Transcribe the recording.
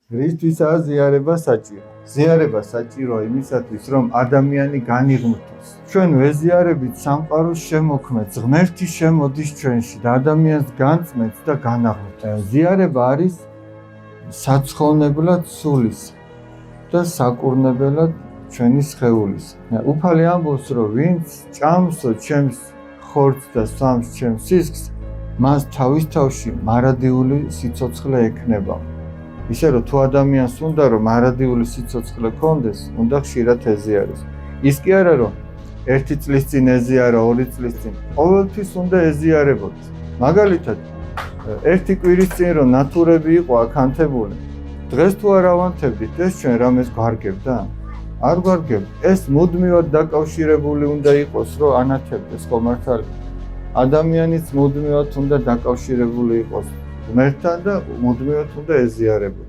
რისთვისაა ზიარება საჭირო? ზიარება საჭიროა იმისათვის, რომ ადამიანი განიღმრთოს. ჩვენ ვეზიარებით სამყაროს შემოქმედს, ღმერთი შემოდის ჩვენში და ადამიანს განწმენს და განაღმრთს. ზიარება არის საცხოვნებლად სულის და საკურნებელად ჩვენი სხეულის. უფალი ამბობს, რომ ვინც ჭამსო ჩემს ხორცს და სვამს ჩემს სისხლს, მას თავის თავში მარადიული სიცოცხლე ექნება. ისე რომ თუ ადამიანს უნდა რომ მარადიული სიცოცხლე ქონდეს, უნდა ხშირად ეზიაროს. ის კი არა რომ 1 წლის წინ ეზიარა, 2 წლის წინ, ყოველთვის უნდა ეზიარებოდეს. მაგალითად, 1 კვირის წინ რომ ნათურები იყო აქანთებული, დღეს თუ არ ავანთებდით, ეს ჩვენ რამეს გვარგებდა? არ გვარგებდა. ეს მუდმივად დაკავშირებული უნდა იყოს, რომ ანათებდეს ხო მართალი? ადამიანიც მუდმივად უნდა დაკავშირებული იყოს ღმერთთან და მუდმივად უნდა ეზიარებოდეს.